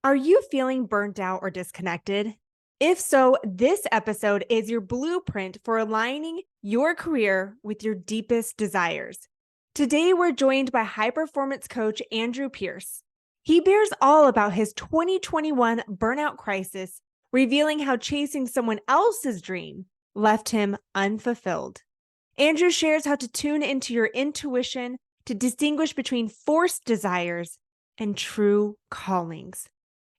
Are you feeling burnt out or disconnected? If so, this episode is your blueprint for aligning your career with your deepest desires. Today, we're joined by high performance coach Andrew Pearce. He bears all about his 2021 burnout crisis, revealing how chasing someone else's dream left him unfulfilled. Andrew shares how to tune into your intuition to distinguish between forced desires and true callings.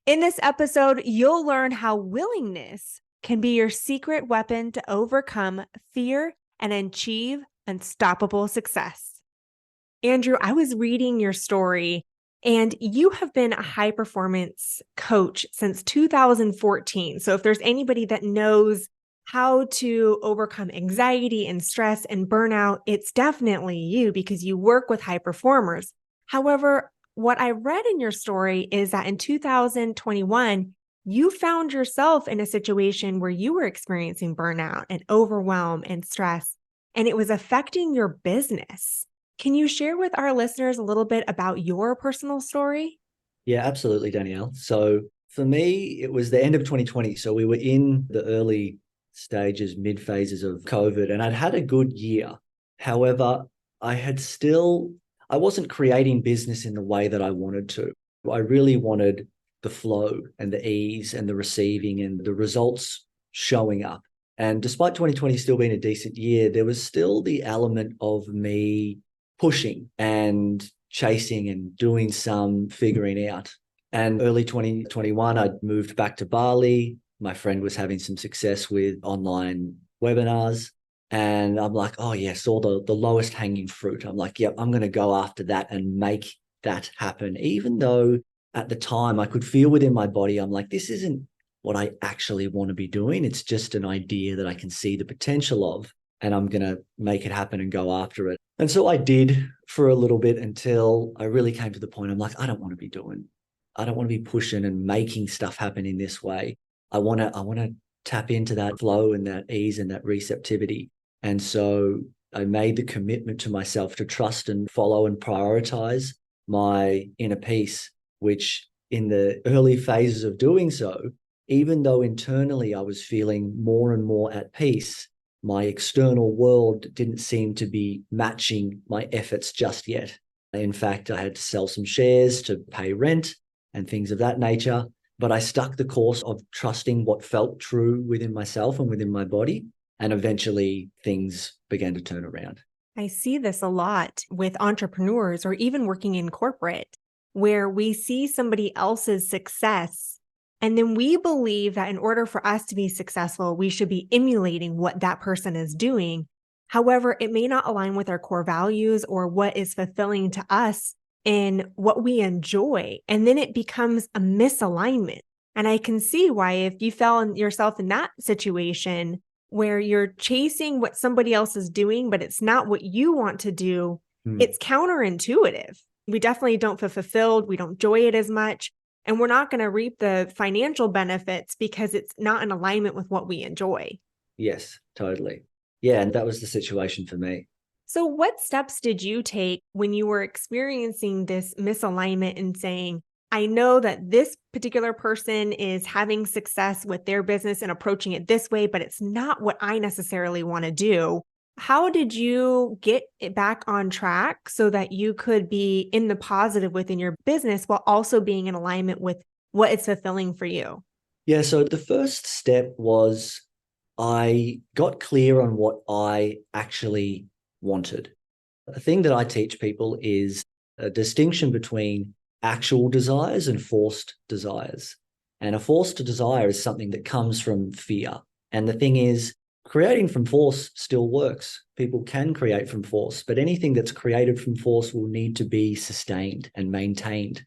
In this episode, you'll learn how willingness can be your secret weapon to overcome fear and achieve unstoppable success. Andrew, I was reading your story, and you have been a high performance coach since 2014. So if there's anybody that knows how to overcome anxiety and stress and burnout, it's definitely you because you work with high performers. However, what I read in your story is that in 2021, you found yourself in a situation where you were experiencing burnout and overwhelm and stress, and it was affecting your business. Can you share with our listeners a little bit about your personal story? Yeah, absolutely, Danielle. So for me, it was the end of 2020. So we were in the early stages, mid phases of COVID, and I'd had a good year. However, I wasn't creating business in the way that I wanted to. I really wanted the flow and the ease and the receiving and the results showing up. And despite 2020 still being a decent year, there was still the element of me pushing and chasing and doing some figuring out. And early 2021, I moved back to Bali. My friend was having some success with online webinars. And I'm like, oh, yeah, saw the lowest hanging fruit. I'm like, yep, I'm going to go after that and make that happen. Even though at the time I could feel within my body, I'm like, this isn't what I actually want to be doing. It's just an idea that I can see the potential of, and I'm going to make it happen and go after it. And so I did for a little bit until I really came to the point. I'm like, I don't want to be pushing and making stuff happen in this way. I want to tap into that flow and that ease and that receptivity. And so I made the commitment to myself to trust and follow and prioritize my inner peace, which in the early phases of doing so, even though internally I was feeling more and more at peace, my external world didn't seem to be matching my efforts just yet. In fact, I had to sell some shares to pay rent and things of that nature. But I stuck the course of trusting what felt true within myself and within my body. And eventually things began to turn around. I see this a lot with entrepreneurs or even working in corporate, where we see somebody else's success. And then we believe that in order for us to be successful, we should be emulating what that person is doing. However, it may not align with our core values or what is fulfilling to us and what we enjoy. And then it becomes a misalignment. And I can see why if you fell yourself in that situation where you're chasing what somebody else is doing, but it's not what you want to do, it's counterintuitive. We definitely don't feel fulfilled. We don't enjoy it as much. And we're not going to reap the financial benefits because it's not in alignment with what we enjoy. Yes, totally. Yeah, and that was the situation for me. So, what steps did you take when you were experiencing this misalignment and saying, I know that this particular person is having success with their business and approaching it this way, but it's not what I necessarily want to do? How did you get it back on track so that you could be in the positive within your business while also being in alignment with what is fulfilling for you? Yeah, so the first step was I got clear on what I actually wanted. The thing that I teach people is a distinction between actual desires and forced desires. And a forced desire is something that comes from fear. And the thing is, creating from force still works. People can create from force, but anything that's created from force will need to be sustained and maintained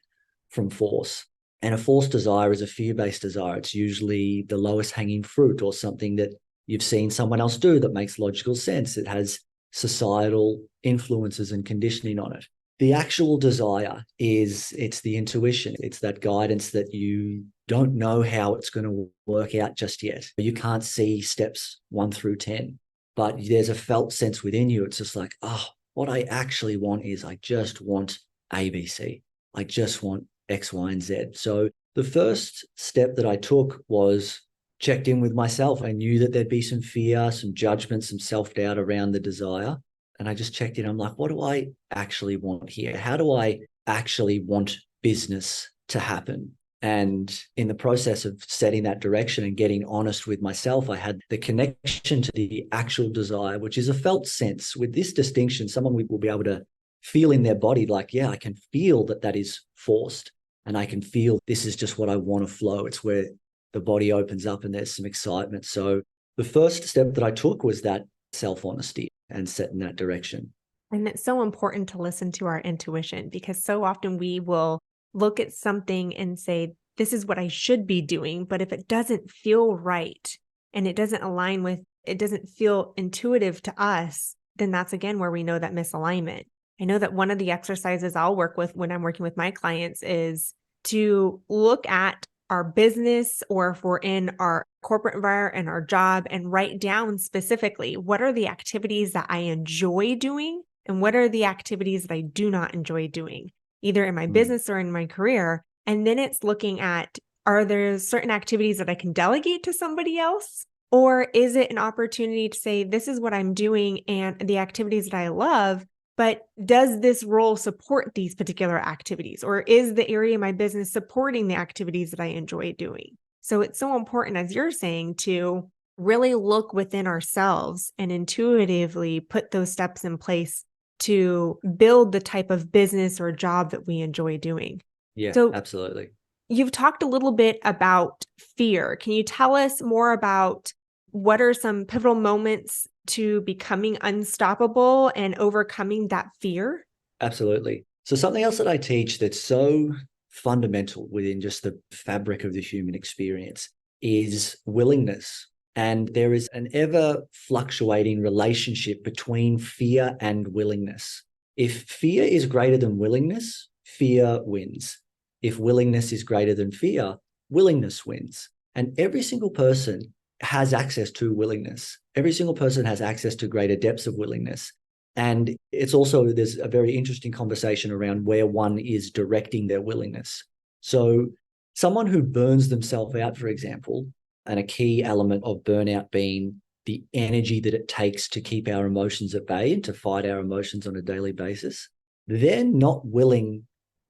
from force. And a forced desire is a fear-based desire. It's usually the lowest hanging fruit or something that you've seen someone else do that makes logical sense. It has societal influences and conditioning on it. The actual desire it's the intuition. It's that guidance that you don't know how it's going to work out just yet. You can't see steps 1 through 10, but there's a felt sense within you. It's just like, oh, what I actually want is I just want ABC. I just want X, Y, and Z. So The first step that I took was checked in with myself. I knew that there'd be some fear, some judgment, some self-doubt around the desire. And I just checked in. I'm like, what do I actually want here? How do I actually want business to happen? And in the process of setting that direction and getting honest with myself, I had the connection to the actual desire, which is a felt sense. With this distinction, someone will be able to feel in their body like, yeah, I can feel that that is forced. And I can feel this is just what I want to flow. It's where the body opens up and there's some excitement. So the first step that I took was that self-honesty and set in that direction. And it's so important to listen to our intuition, because so often we will look at something and say, this is what I should be doing. But if it doesn't feel right and it doesn't align with, it doesn't feel intuitive to us, then that's again where we know that misalignment. I know that one of the exercises I'll work with when I'm working with my clients is to look at our business, or if we're in our corporate environment and our job, and write down specifically what are the activities that I enjoy doing and what are the activities that I do not enjoy doing, either in my business or in my career. And then it's looking at, are there certain activities that I can delegate to somebody else? Or is it an opportunity to say, this is what I'm doing and the activities that I love, but does this role support these particular activities? Or is the area of my business supporting the activities that I enjoy doing? So it's so important, as you're saying, to really look within ourselves and intuitively put those steps in place to build the type of business or job that we enjoy doing. Yeah, So absolutely. you've talked a little bit about fear. Can you tell us more about what are some pivotal moments to becoming unstoppable and overcoming that fear? Absolutely. So something else that I teach that's so fundamental within just the fabric of the human experience is willingness. And there is an ever fluctuating relationship between fear and willingness. If fear is greater than willingness, fear wins. If willingness is greater than fear, willingness wins. And every single person has access to willingness. Every single person has access to greater depths of willingness. And it's also, there's a very interesting conversation around where one is directing their willingness. So someone who burns themselves out, for example, and a key element of burnout being the energy that it takes to keep our emotions at bay and to fight our emotions on a daily basis, they're not willing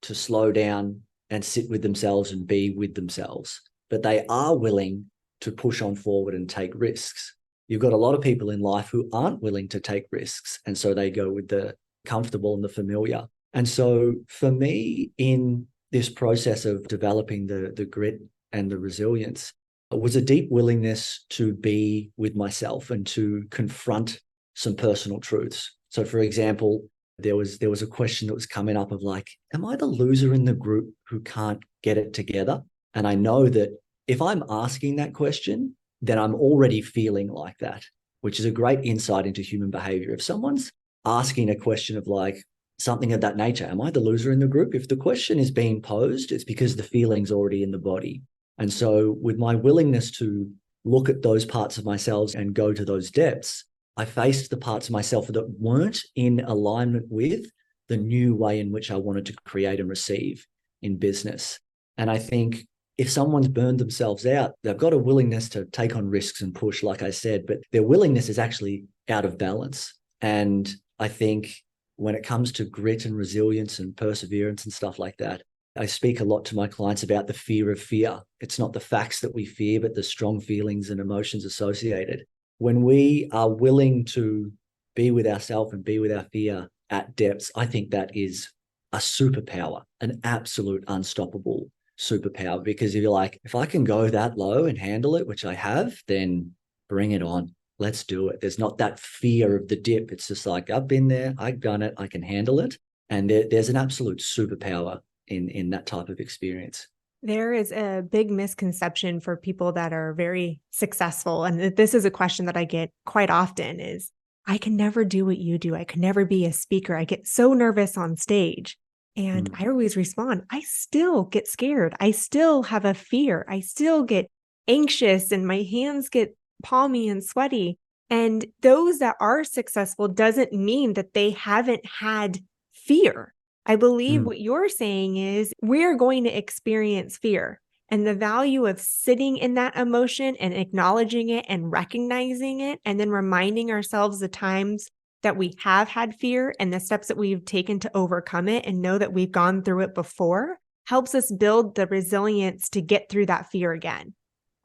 to slow down and sit with themselves and be with themselves, but they are willing to push on forward and take risks. You've got a lot of people in life who aren't willing to take risks. And so they go with the comfortable and the familiar. And so for me, in this process of developing the grit and the resilience, it was a deep willingness to be with myself and to confront some personal truths. So for example, there was a question that was coming up of like, am I the loser in the group who can't get it together? And I know that if I'm asking that question, then I'm already feeling like that, which is a great insight into human behavior. If someone's asking a question of like something of that nature, am I the loser in the group? If the question is being posed, it's because the feeling's already in the body. And so with my willingness to look at those parts of myself and go to those depths, I faced the parts of myself that weren't in alignment with the new way in which I wanted to create and receive in business. And I think if someone's burned themselves out, they've got a willingness to take on risks and push, like I said, but their willingness is actually out of balance. And I think when it comes to grit and resilience and perseverance and stuff like that, I speak a lot to my clients about the fear of fear. It's not the facts that we fear, but the strong feelings and emotions associated. When we are willing to be with ourselves and be with our fear at depths, I think that is a superpower, an absolute unstoppable superpower. Because if you're like, if I can go that low and handle it, which I have, then bring it on. Let's do it. There's not that fear of the dip. It's just like, I've been there, I've done it, I can handle it. And there's an absolute superpower in that type of experience. There is a big misconception for people that are very successful. And this is a question that I get quite often is, I can never do what you do. I could never be a speaker. I get so nervous on stage. And I always respond, I still get scared. I still have a fear. I still get anxious and my hands get palmy and sweaty. And those that are successful doesn't mean that they haven't had fear. I believe what you're saying is we're going to experience fear. and the value of sitting in that emotion and acknowledging it and recognizing it, and then reminding ourselves the times that we have had fear and the steps that we've taken to overcome it and know that we've gone through it before helps us build the resilience to get through that fear again.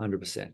100%.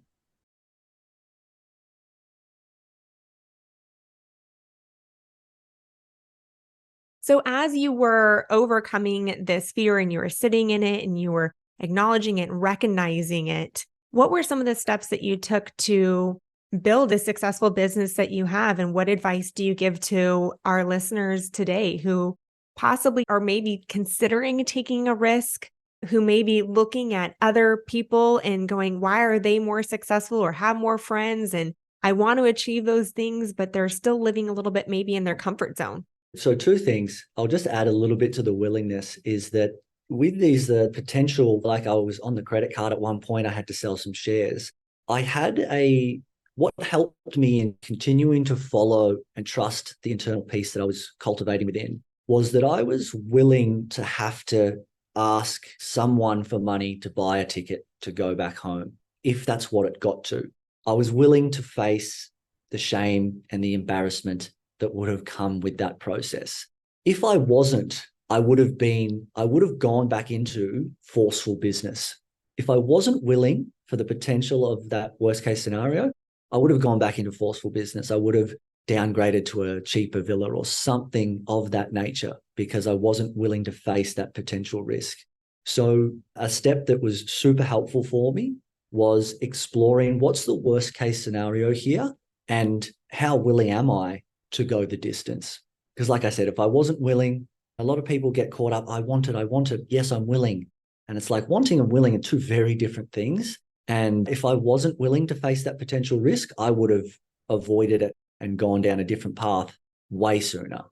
So as you were overcoming this fear and you were sitting in it and you were acknowledging it and recognizing it, what were some of the steps that you took to build a successful business that you have? And what advice do you give to our listeners today who possibly are maybe considering taking a risk, who may be looking at other people and going, why are they more successful or have more friends? And I want to achieve those things, but they're still living a little bit maybe in their comfort zone. So two things, I'll just add a little bit to the willingness is that with these potential, like I was on the credit card at one point, I had to sell some shares. What helped me in continuing to follow and trust the internal peace that I was cultivating within was that I was willing to have to ask someone for money to buy a ticket to go back home, if that's what it got to. I was willing to face the shame and the embarrassment that would have come with that process. If I wasn't, I would have gone back into forceful business. If I wasn't willing for the potential of that worst case scenario, I would have gone back into forceful business. I would have downgraded to a cheaper villa or something of that nature because I wasn't willing to face that potential risk. So a step that was super helpful for me was exploring what's the worst case scenario here and how willing am I to go the distance? Because like I said, if I wasn't willing, a lot of people get caught up. I want it. Yes, I'm willing. And it's like wanting and willing are two very different things. And if I wasn't willing to face that potential risk, I would have avoided it and gone down a different path way sooner,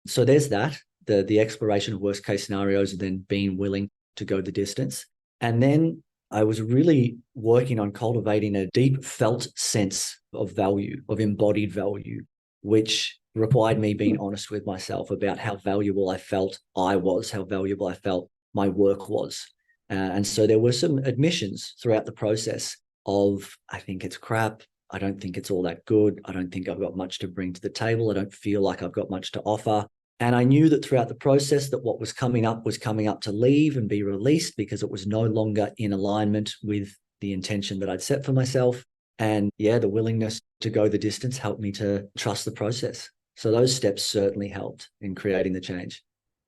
So there's that, the exploration of worst case scenarios and then being willing to go the distance. And then I was really working on cultivating a deep felt sense of value, of embodied value, which required me being honest with myself about how valuable I felt I was, how valuable I felt my work was. And so there were some admissions throughout the process of, I think it's crap. I don't think it's all that good. I don't think I've got much to bring to the table. I don't feel like I've got much to offer. And I knew that throughout the process that what was coming up to leave and be released because it was no longer in alignment with the intention that I'd set for myself. And yeah, the willingness to go the distance helped me to trust the process. So those steps certainly helped in creating the change.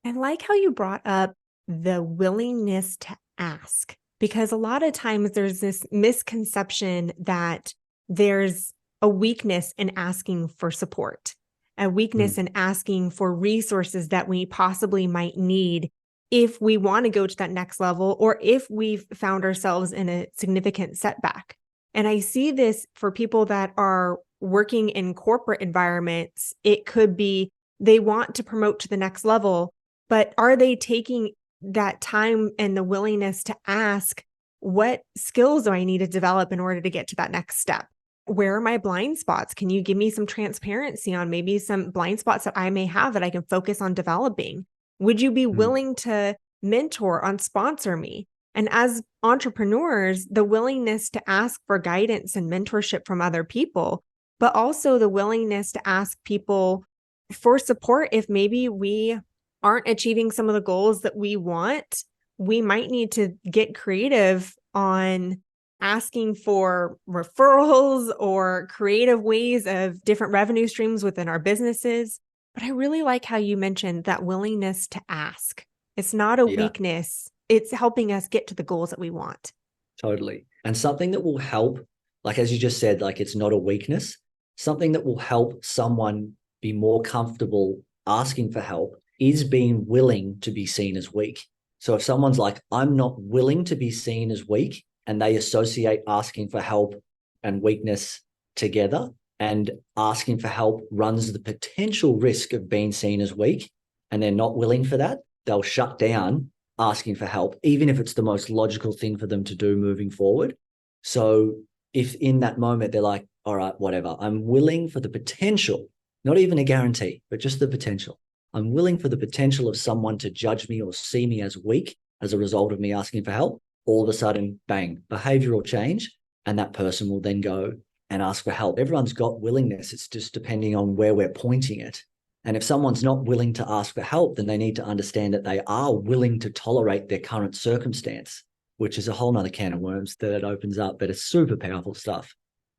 I like how you brought up the willingness to ask, because a lot of times there's this misconception that there's a weakness in asking for support, a weakness in asking for resources that we possibly might need if we want to go to that next level or if we've found ourselves in a significant setback. And I see this for people that are working in corporate environments. It could be they want to promote to the next level, but are they taking that time and the willingness to ask, what skills do I need to develop in order to get to that next step? Where are my blind spots? Can you give me some transparency on maybe some blind spots that I may have that I can focus on developing? Would you be willing to mentor on sponsor me? And as entrepreneurs, the willingness to ask for guidance and mentorship from other people, but also the willingness to ask people for support if maybe we aren't achieving some of the goals that we want. We might need to get creative on asking for referrals or creative ways of different revenue streams within our businesses. But I really like how you mentioned that willingness to ask. It's not a weakness. It's helping us get to the goals that we want. Totally. And something that will help, like as you just said, like it's not a weakness, something that will help someone be more comfortable asking for help is being willing to be seen as weak. So if someone's like, I'm not willing to be seen as weak, and they associate asking for help and weakness together, and asking for help runs the potential risk of being seen as weak, and they're not willing for that, they'll shut down asking for help, even if it's the most logical thing for them to do moving forward. So if in that moment they're like, all right, whatever, I'm willing for the potential, not even a guarantee, but just the potential. I'm willing for the potential of someone to judge me or see me as weak as a result of me asking for help. all of a sudden, bang, behavioral change. And that person will then go and ask for help. Everyone's got willingness. It's just depending on where we're pointing it. And if someone's not willing to ask for help, then they need to understand that they are willing to tolerate their current circumstance, which is a whole nother can of worms that it opens up, but it's super powerful stuff.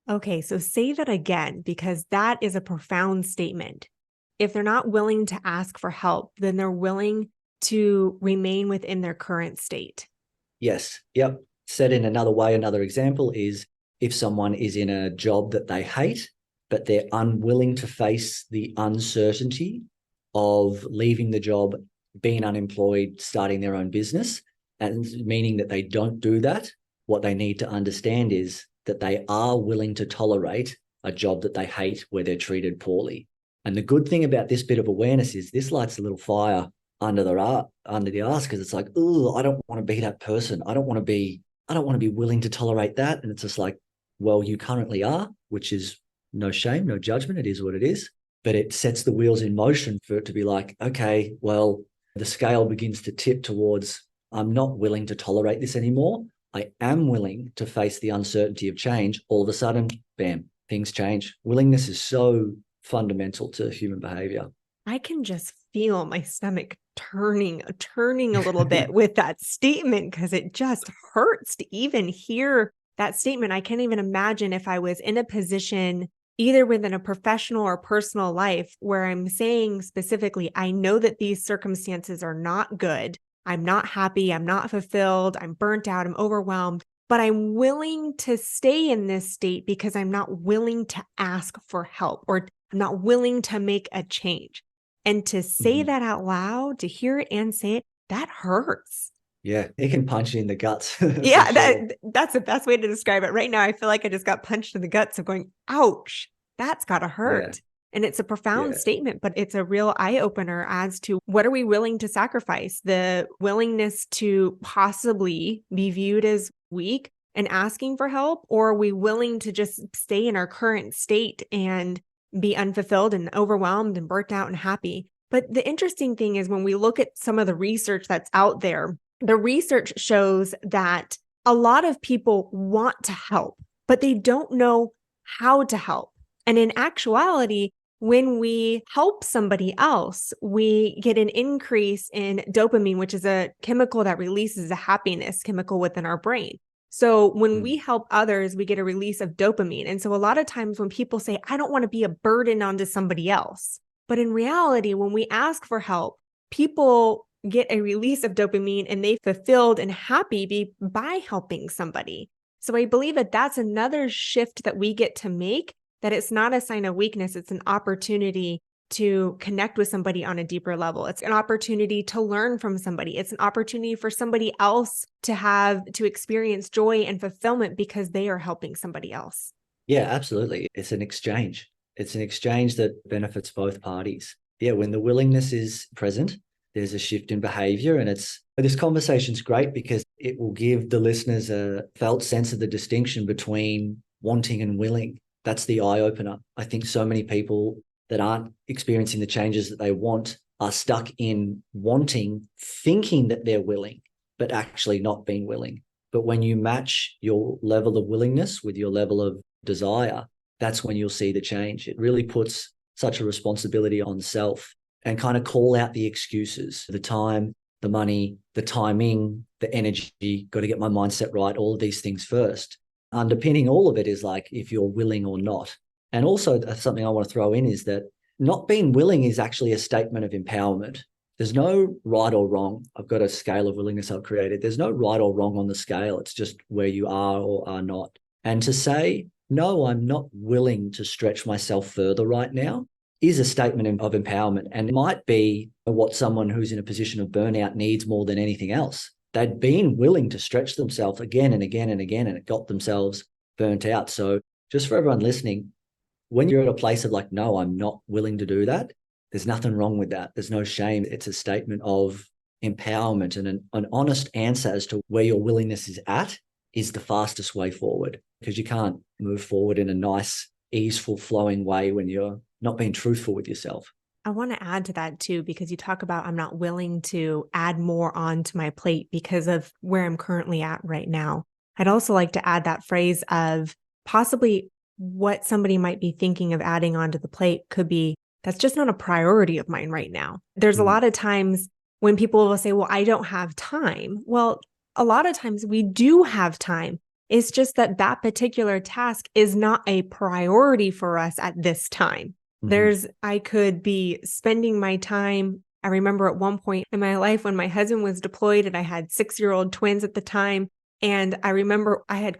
Okay, so say that again, because that is a profound statement. If they're not willing to ask for help, then they're willing to remain within their current state. Yes. Yep. Said in another way, another example is if someone is in a job that they hate, but they're unwilling to face the uncertainty of leaving the job, being unemployed, starting their own business, and meaning that they don't do that, what they need to understand is that they are willing to tolerate a job that they hate where they're treated poorly. And the good thing about this bit of awareness is this lights a little fire under the arse, because it's like, oh, I don't want to be that person. I don't want to be willing to tolerate that. And it's just like, well, you currently are, which is no shame, no judgment. It is what it is. But it sets the wheels in motion for it to be like, okay, well, the scale begins to tip towards, I'm not willing to tolerate this anymore. I am willing to face the uncertainty of change. All of a sudden, bam, things change. Willingness is so fundamental to human behavior. I can just feel my stomach turning a little bit with that statement, because it just hurts to even hear that statement. I can't even imagine if I was in a position either within a professional or personal life where I'm saying specifically, I know that these circumstances are not good. I'm not happy. I'm not fulfilled. I'm burnt out. I'm overwhelmed, but I'm willing to stay in this state because I'm not willing to ask for help, or I'm not willing to make a change. And to say that out loud, to hear it and say it, that hurts. Yeah, it can punch you in the guts. Yeah, Sure. that's the best way to describe it. Right now, I feel like I just got punched in the guts of going, ouch, that's got to Yeah, hurt. And it's a profound yeah. statement, but it's a real eye opener as to what are we willing to sacrifice? The willingness to possibly be viewed as weak and asking for help, or are we willing to just stay in our current state and be unfulfilled and overwhelmed and burnt out and happy? But the interesting thing is when we look at some of the research that's out there, the research shows that a lot of people want to help, but they don't know how to help. And in actuality, when we help somebody else, we get an increase in dopamine, which is a chemical that releases a happiness chemical within our brain. So when we help others, we get a release of dopamine. And so a lot of times when people say, I don't want to be a burden onto somebody else, but in reality, when we ask for help, people get a release of dopamine and they fulfilled and happy by helping somebody. So I believe that that's another shift that we get to make, that it's not a sign of weakness. It's an opportunity to connect with somebody on a deeper level. It's an opportunity to learn from somebody. It's an opportunity for somebody else to experience joy and fulfillment because they are helping somebody else. Yeah, absolutely. It's an exchange. It's an exchange that benefits both parties. Yeah, when the willingness is present, there's a shift in behavior. And this conversation's great because it will give the listeners a felt sense of the distinction between wanting and willing. That's the eye opener. I think so many people that aren't experiencing the changes that they want are stuck in wanting, thinking that they're willing, but actually not being willing. But when you match your level of willingness with your level of desire, that's when you'll see the change. It really puts such a responsibility on self, and kind of call out the excuses, the time, the money, the timing, the energy, got to get my mindset right, all of these things first. Underpinning all of it is like if you're willing or not. And also something I want to throw in is that not being willing is actually a statement of empowerment. There's no right or wrong. I've got a scale of willingness I've created. There's no right or wrong on the scale. It's just where you are or are not. And to say, no, I'm not willing to stretch myself further right now is a statement of empowerment. And it might be what someone who's in a position of burnout needs more than anything else. They'd been willing to stretch themselves again and again and again, and it got themselves burnt out. So just for everyone listening, when you're at a place of like, no, I'm not willing to do that, there's nothing wrong with that. There's no shame. It's a statement of empowerment, and an honest answer as to where your willingness is at is the fastest way forward, because you can't move forward in a nice, easeful, flowing way when you're not being truthful with yourself. I want to add to that too, because you talk about I'm not willing to add more on to my plate because of where I'm currently at right now. I'd also like to add that phrase of possibly what somebody might be thinking of adding onto the plate could be that's just not a priority of mine right now. There's a Mm, lot of times when people will say, well, I don't have time. Well, a lot of times we do have time. It's just that that particular task is not a priority for us at this time. mhm. I could be spending my time. I remember at one point in my life when my husband was deployed and I had 6-year-old twins at the time. And I remember I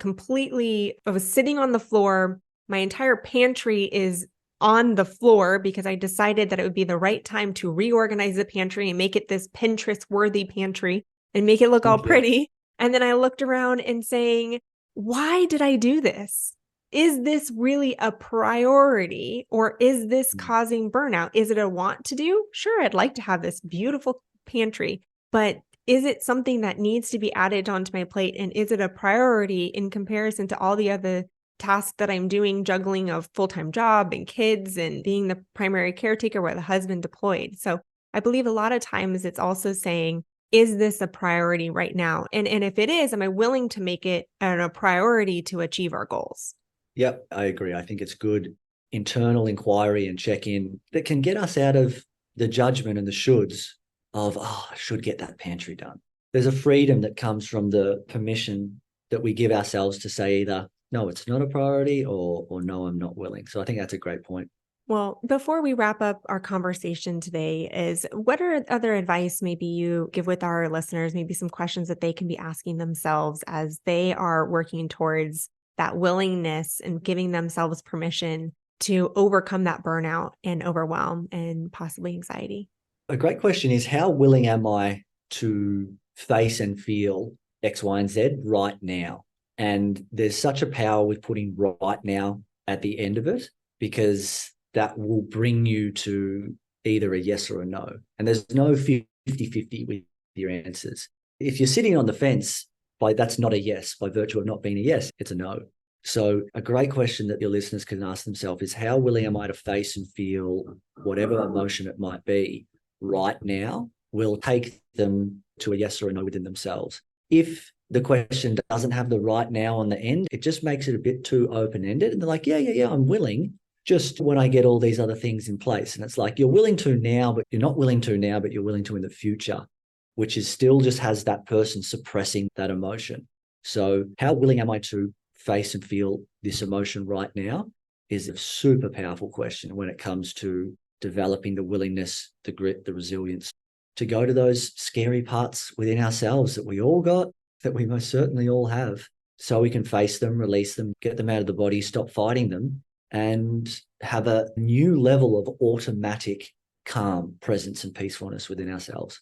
was sitting on the floor. My entire pantry is on the floor because I decided that it would be the right time to reorganize the pantry and make it this Pinterest worthy pantry and make it look all Yeah. pretty. And then I looked around and saying, why did I do this? Is this really a priority or is this Mm. causing burnout? Is it a want to do? Sure, I'd like to have this beautiful pantry, but is it something that needs to be added onto my plate? And is it a priority in comparison to all the other tasks that I'm doing, juggling a full-time job and kids and being the primary caretaker while the husband deployed? So I believe a lot of times it's also saying, is this a priority right now? And if it is, am I willing to make it a priority to achieve our goals? Yep, I agree. I think it's good internal inquiry and check in that can get us out of the judgment and the shoulds of, oh, I should get that pantry done. There's a freedom that comes from the permission that we give ourselves to say either, no, it's not a priority or no, I'm not willing. So I think that's a great point. Well, before we wrap up our conversation today, is what are other advice maybe you give with our listeners, maybe some questions that they can be asking themselves as they are working towards that willingness and giving themselves permission to overcome that burnout and overwhelm and possibly anxiety? A great question is, how willing am I to face and feel X, Y, and Z right now? And there's such a power with putting right now at the end of it, because that will bring you to either a yes or a no. And there's no 50-50 with your answers. If you're sitting on the fence, that's not a yes. By virtue of not being a yes, it's a no. So a great question that your listeners can ask themselves is, how willing am I to face and feel whatever emotion it might be right now will take them to a yes or a no within themselves. If the question doesn't have the right now on the end, it just makes it a bit too open-ended. And they're like, yeah, I'm willing, just when I get all these other things in place. And it's like, you're willing to now, but you're not willing to now, but you're willing to in the future, which is still just has that person suppressing that emotion. So how willing am I to face and feel this emotion right now is a super powerful question when it comes to developing the willingness, the grit, the resilience to go to those scary parts within ourselves that we all got, that we most certainly all have, so we can face them, release them, get them out of the body, stop fighting them, and have a new level of automatic calm, presence, and peacefulness within ourselves.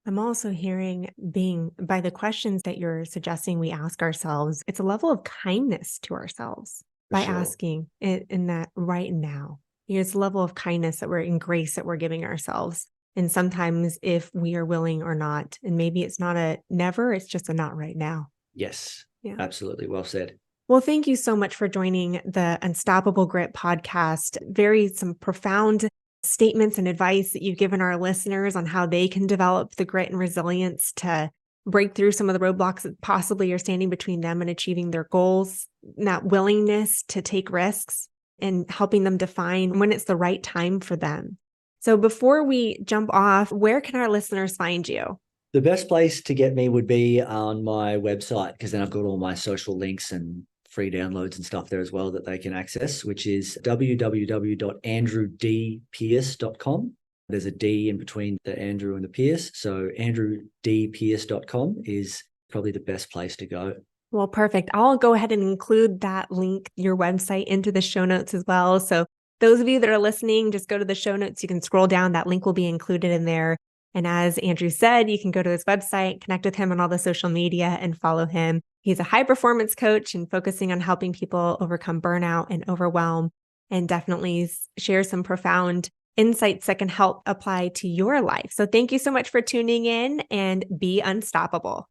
I'm also hearing being by the questions that you're suggesting we ask ourselves, it's a level of kindness to ourselves For by sure. asking it in that right now. It's a level of kindness that we're in grace that we're giving ourselves. And sometimes if we are willing or not, and maybe it's not a never, it's just a not right now. Yes, Yeah. absolutely. Well said. Well, thank you so much for joining the Unstoppable Grit podcast. Some profound statements and advice that you've given our listeners on how they can develop the grit and resilience to break through some of the roadblocks that possibly are standing between them and achieving their goals, and that willingness to take risks and helping them define when it's the right time for them. So before we jump off, where can our listeners find you? The best place to get me would be on my website, because then I've got all my social links and free downloads and stuff there as well that they can access, which is www.andrewdpearce.com. There's a D in between the Andrew and the Pearce. So andrewdpearce.com is probably the best place to go. Well, perfect. I'll go ahead and include that link, your website, into the show notes as well. So those of you that are listening, just go to the show notes. You can scroll down. That link will be included in there. And as Andrew said, you can go to his website, connect with him on all the social media and follow him. He's a high performance coach and focusing on helping people overcome burnout and overwhelm, and definitely share some profound insights that can help apply to your life. So thank you so much for tuning in, and be unstoppable.